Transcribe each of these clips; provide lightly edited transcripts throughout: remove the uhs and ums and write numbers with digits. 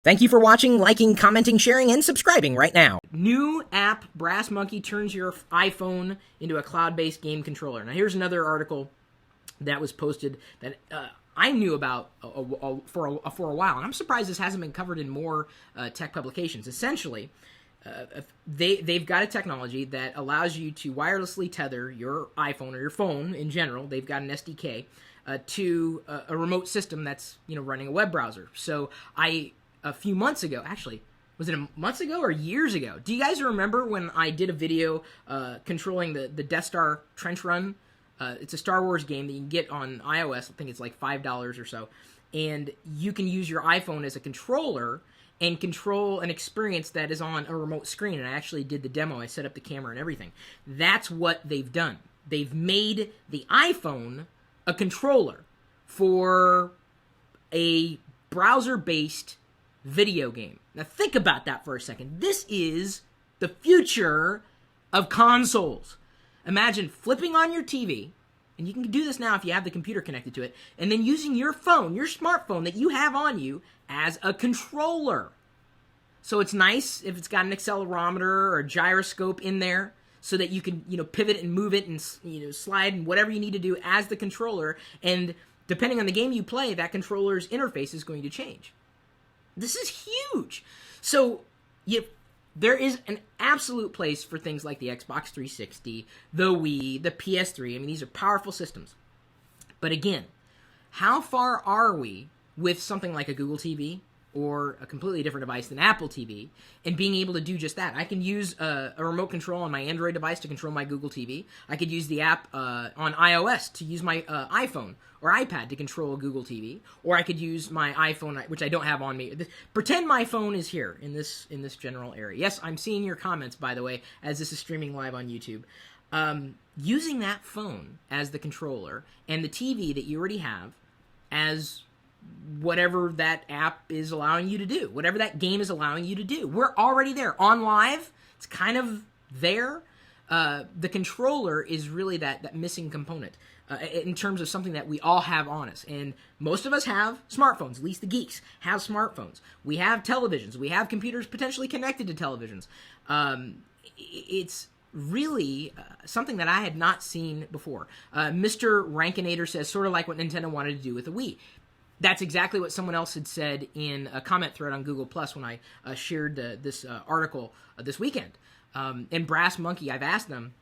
Thank you for watching, liking, commenting, sharing, and subscribing right now. New app, Brass Monkey turns your iPhone into a cloud-based game controller. Now here's another article that was posted that I knew about for a while, and I'm surprised this hasn't been covered in more tech publications. Essentially, they've got a technology that allows you to wirelessly tether your iPhone or your phone in general. They've got an SDK to a remote system that's running a web browser. So a few months ago, actually, was it months ago or years ago? Do you guys remember when I did a video controlling the Death Star trench run? It's a Star Wars game that you can get on iOS. I think it's like $5 or so. And you can use your iPhone as a controller and control an experience that is on a remote screen. And I actually did the demo. I set up the camera and everything. That's what they've done. They've made the iPhone a controller for a browser-based video game. Now think about that for a second. This is the future of consoles. Imagine flipping on your TV, and you can do this now if you have the computer connected to it, and then using your phone, your smartphone that you have on you as a controller. So it's nice if it's got an accelerometer or a gyroscope in there so that you can, pivot and move it and, slide and whatever you need to do as the controller. And depending on the game you play, that controller's interface is going to change. This is huge. So there is an absolute place for things like the Xbox 360, the Wii, the PS3. I mean, these are powerful systems. But again, how far are we with something like a Google TV or a completely different device than Apple TV and being able to do just that? I can use a remote control on my Android device to control my Google TV. I could use the app on iOS to use my iPhone or iPad to control a Google TV, or I could use my iPhone, which I don't have on me. Pretend my phone is here in this general area. Yes, I'm seeing your comments, by the way, as this is streaming live on YouTube. Using that phone as the controller and the TV that you already have as whatever that app is allowing you to do, whatever that game is allowing you to do. We're already there. On live, it's kind of there. The controller is really that missing component in terms of something that we all have on us. And most of us have smartphones, at least the geeks have smartphones. We have televisions. We have computers potentially connected to televisions. It's really something that I had not seen before. Mr. Rankinator says, sort of like what Nintendo wanted to do with the Wii. That's exactly what someone else had said in a comment thread on Google Plus when I shared this article this weekend. And Brass Monkey, I've asked them,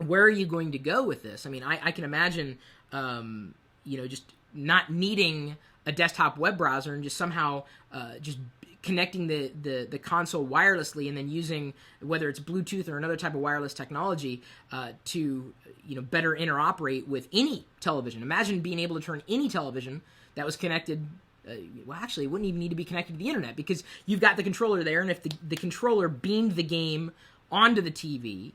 where are you going to go with this? I mean, I can imagine, just not needing a desktop web browser and just somehow just connecting the console wirelessly and then using, whether it's Bluetooth or another type of wireless technology, to better interoperate with any television. Imagine being able to turn any television that was connected. Well, actually, it wouldn't even need to be connected to the internet because you've got the controller there, and if the controller beamed the game onto the TV,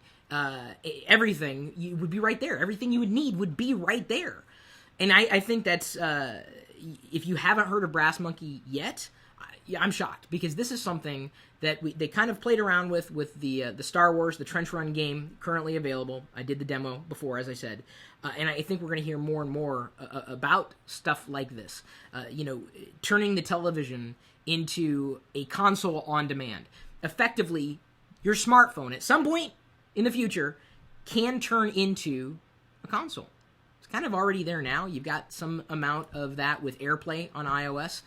everything would be right there. Everything you would need would be right there. And I think that's, if you haven't heard of Brass Monkey yet, I'm shocked, because this is something that they kind of played around with the Star Wars, the Trench Run game currently available. I did the demo before, as I said. And I think we're going to hear more and more about stuff like this. Turning the television into a console on demand. Effectively, your smartphone at some point in the future can turn into a console. It's kind of already there now. You've got some amount of that with AirPlay on iOS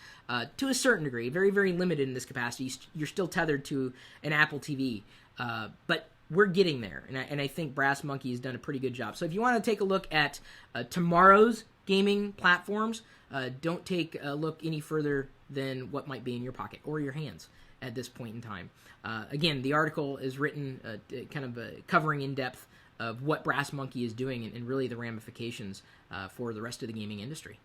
to a certain degree. Very, very limited in this capacity. You're still tethered to an Apple TV. But we're getting there, and I think Brass Monkey has done a pretty good job. So if you want to take a look at tomorrow's gaming platforms, don't take a look any further than what might be in your pocket or your hands at this point in time. Again, the article is written covering in depth of what Brass Monkey is doing and really the ramifications for the rest of the gaming industry.